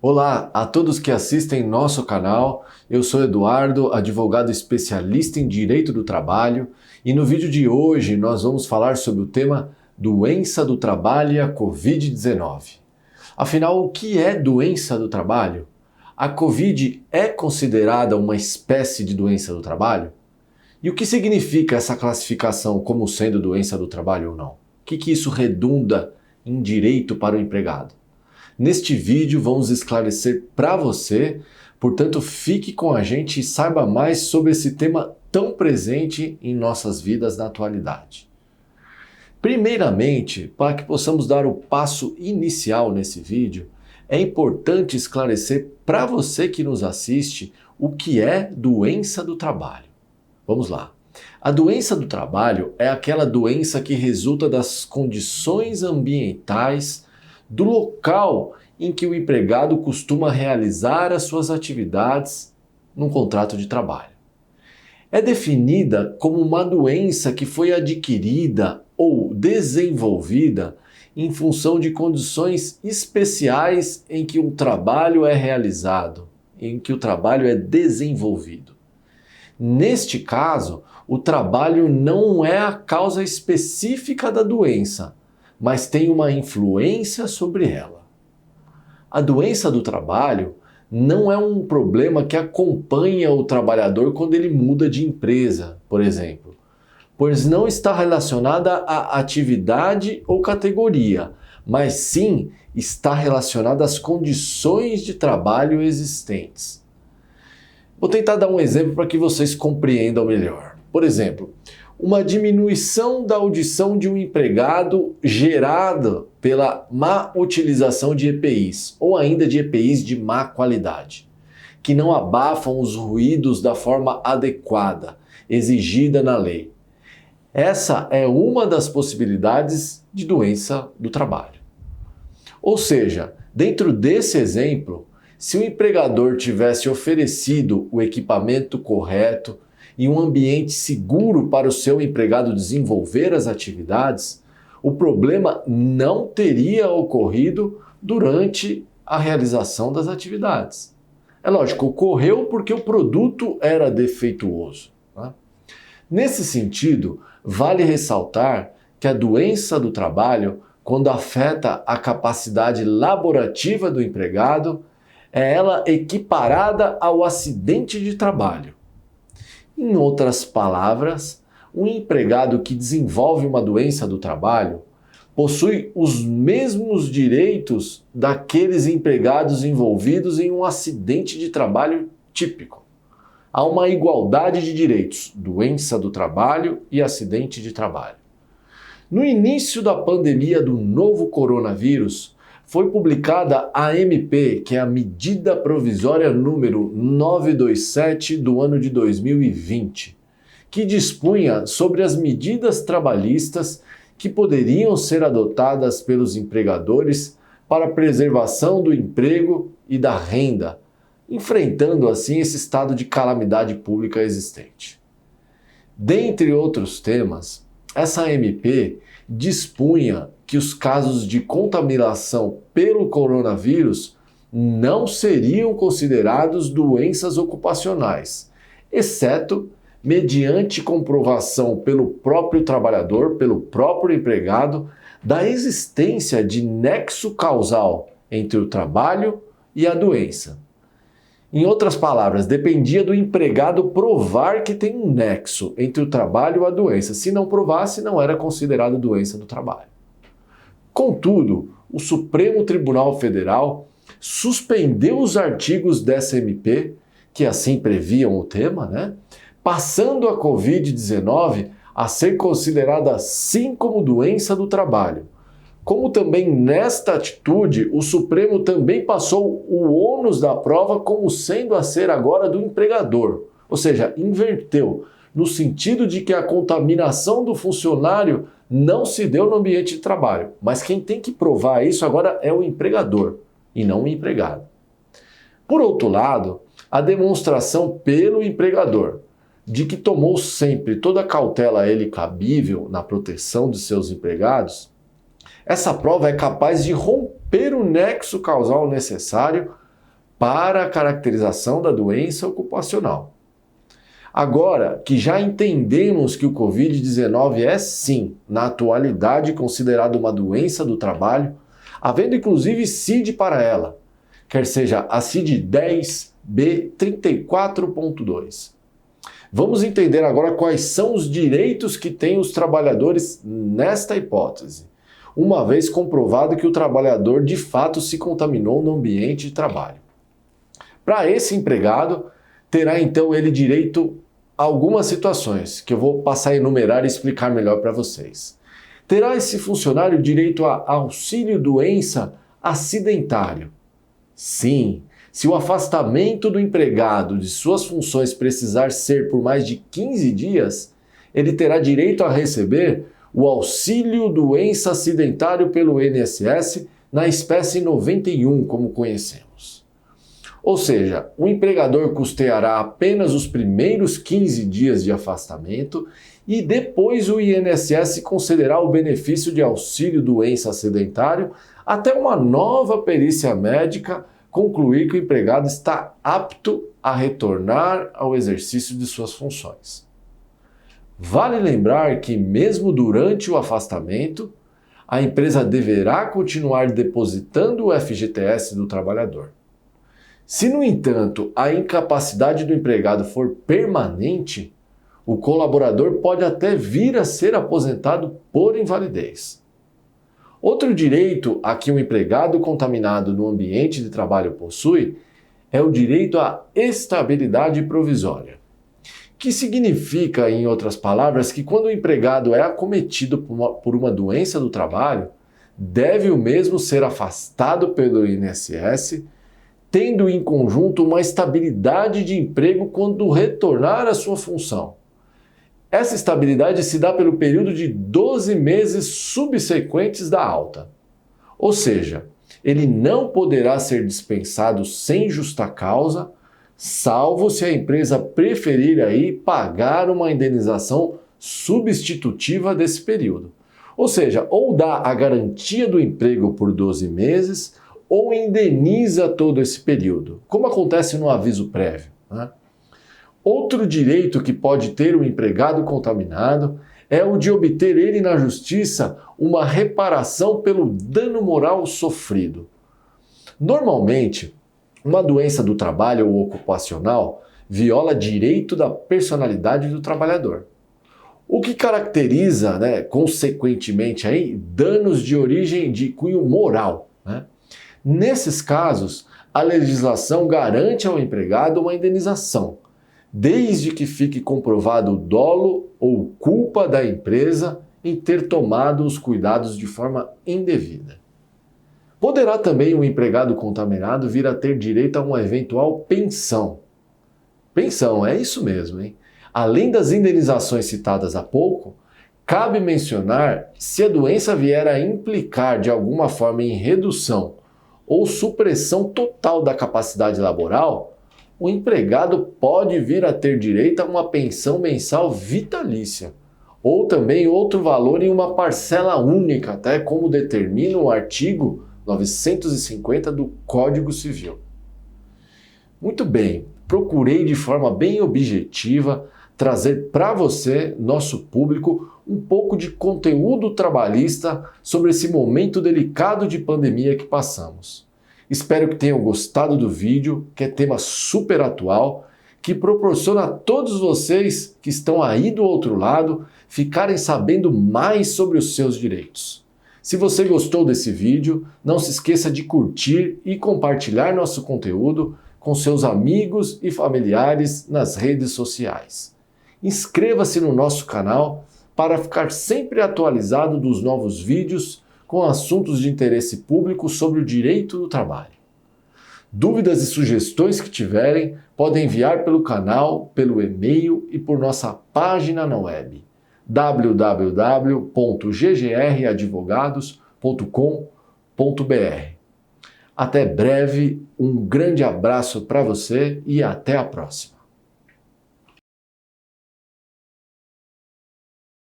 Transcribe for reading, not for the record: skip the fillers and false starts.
Olá a todos que assistem nosso canal, eu sou Eduardo, advogado especialista em Direito do Trabalho, e no vídeo de hoje nós vamos falar sobre o tema Doença do Trabalho e a Covid-19. Afinal, o que é doença do trabalho? A Covid é considerada uma espécie de doença do trabalho? E o que significa essa classificação como sendo doença do trabalho ou não? O que isso redunda em direito para o empregado? Neste vídeo vamos esclarecer para você, portanto fique com a gente e saiba mais sobre esse tema tão presente em nossas vidas na atualidade. Primeiramente, para que possamos dar o passo inicial nesse vídeo, é importante esclarecer para você que nos assiste o que é doença do trabalho. Vamos lá. A doença do trabalho é aquela doença que resulta das condições ambientais do local em que o empregado costuma realizar as suas atividades num contrato de trabalho. É definida como uma doença que foi adquirida ou desenvolvida em função de condições especiais em que o trabalho é realizado, em que o trabalho é desenvolvido. Neste caso, o trabalho não é a causa específica da doença, mas tem uma influência sobre ela. A doença do trabalho não é um problema que acompanha o trabalhador quando ele muda de empresa, por exemplo, pois não está relacionada à atividade ou categoria, mas sim está relacionada às condições de trabalho existentes. Vou tentar dar um exemplo para que vocês compreendam melhor. Por exemplo, uma diminuição da audição de um empregado gerada pela má utilização de EPIs, ou ainda de EPIs de má qualidade, que não abafam os ruídos da forma adequada, exigida na lei. Essa é uma das possibilidades de doença do trabalho. Ou seja, dentro desse exemplo, se o empregador tivesse oferecido o equipamento correto e um ambiente seguro para o seu empregado desenvolver as atividades, o problema não teria ocorrido durante a realização das atividades. É lógico, ocorreu porque o produto era defeituoso, né? Nesse sentido, vale ressaltar que a doença do trabalho, quando afeta a capacidade laborativa do empregado, é ela equiparada ao acidente de trabalho. Em outras palavras, um empregado que desenvolve uma doença do trabalho possui os mesmos direitos daqueles empregados envolvidos em um acidente de trabalho típico. Há uma igualdade de direitos, doença do trabalho e acidente de trabalho. No início da pandemia do novo coronavírus, foi publicada a MP, que é a Medida Provisória número 927 do ano de 2020, que dispunha sobre as medidas trabalhistas que poderiam ser adotadas pelos empregadores para a preservação do emprego e da renda, enfrentando assim esse estado de calamidade pública existente. Dentre outros temas, essa MP dispunha que os casos de contaminação pelo coronavírus não seriam considerados doenças ocupacionais, exceto mediante comprovação pelo próprio trabalhador, pelo próprio empregado, da existência de nexo causal entre o trabalho e a doença. Em outras palavras, dependia do empregado provar que tem um nexo entre o trabalho e a doença. Se não provasse, não era considerado doença do trabalho. Contudo, o Supremo Tribunal Federal suspendeu os artigos dessa MP, que assim previam o tema, passando a Covid-19 a ser considerada sim como doença do trabalho. Como também nesta atitude, o Supremo também passou o ônus da prova como sendo a ser agora do empregador, ou seja, inverteu, no sentido de que a contaminação do funcionário não se deu no ambiente de trabalho, mas quem tem que provar isso agora é o empregador e não o empregado. Por outro lado, a demonstração pelo empregador de que tomou sempre toda a cautela a ele cabível na proteção de seus empregados, essa prova é capaz de romper o nexo causal necessário para a caracterização da doença ocupacional. Agora que já entendemos que o Covid-19 é sim, na atualidade, considerado uma doença do trabalho, havendo inclusive CID para ela, quer seja a CID 10B34.2. Vamos entender agora quais são os direitos que têm os trabalhadores nesta hipótese, uma vez comprovado que o trabalhador de fato se contaminou no ambiente de trabalho. Para esse empregado, terá então ele direito a algumas situações, que eu vou passar a enumerar e explicar melhor para vocês. Terá esse funcionário direito a auxílio doença acidentário? Sim, se o afastamento do empregado de suas funções precisar ser por mais de 15 dias, ele terá direito a receber o auxílio doença acidentário pelo INSS na espécie 91, como conhecemos. Ou seja, o empregador custeará apenas os primeiros 15 dias de afastamento e depois o INSS concederá o benefício de auxílio doença acidentário até uma nova perícia médica concluir que o empregado está apto a retornar ao exercício de suas funções. Vale lembrar que mesmo durante o afastamento, a empresa deverá continuar depositando o FGTS do trabalhador. Se, no entanto, a incapacidade do empregado for permanente, o colaborador pode até vir a ser aposentado por invalidez. Outro direito a que um empregado contaminado no ambiente de trabalho possui é o direito à estabilidade provisória, que significa, em outras palavras, que quando o empregado é acometido por uma doença do trabalho, deve o mesmo ser afastado pelo INSS, tendo em conjunto uma estabilidade de emprego quando retornar à sua função. Essa estabilidade se dá pelo período de 12 meses subsequentes da alta. Ou seja, ele não poderá ser dispensado sem justa causa, salvo se a empresa preferir aí pagar uma indenização substitutiva desse período. Ou seja, ou dá a garantia do emprego por 12 meses, ou indeniza todo esse período, como acontece no aviso prévio, né? Outro direito que pode ter o empregado contaminado é o de obter ele na justiça uma reparação pelo dano moral sofrido. Normalmente, uma doença do trabalho ou ocupacional viola direito da personalidade do trabalhador, o que caracteriza, consequentemente, aí, danos de origem de cunho moral, né? Nesses casos, a legislação garante ao empregado uma indenização, desde que fique comprovado o dolo ou culpa da empresa em ter tomado os cuidados de forma indevida. Poderá também o empregado contaminado vir a ter direito a uma eventual pensão. Pensão, é isso mesmo, hein? Além das indenizações citadas há pouco, cabe mencionar se a doença vier a implicar de alguma forma em redução ou supressão total da capacidade laboral, o empregado pode vir a ter direito a uma pensão mensal vitalícia, ou também outro valor em uma parcela única, até como determina o artigo 950 do Código Civil. Muito bem, procurei de forma bem objetiva trazer para você, nosso público, um pouco de conteúdo trabalhista sobre esse momento delicado de pandemia que passamos. Espero que tenham gostado do vídeo, que é tema super atual, que proporciona a todos vocês que estão aí do outro lado ficarem sabendo mais sobre os seus direitos. Se você gostou desse vídeo, não se esqueça de curtir e compartilhar nosso conteúdo com seus amigos e familiares nas redes sociais. Inscreva-se no nosso canal para ficar sempre atualizado dos novos vídeos com assuntos de interesse público sobre o direito do trabalho. Dúvidas e sugestões que tiverem, podem enviar pelo canal, pelo e-mail e por nossa página na web www.ggradvogados.com.br. Até breve, um grande abraço para você e até a próxima.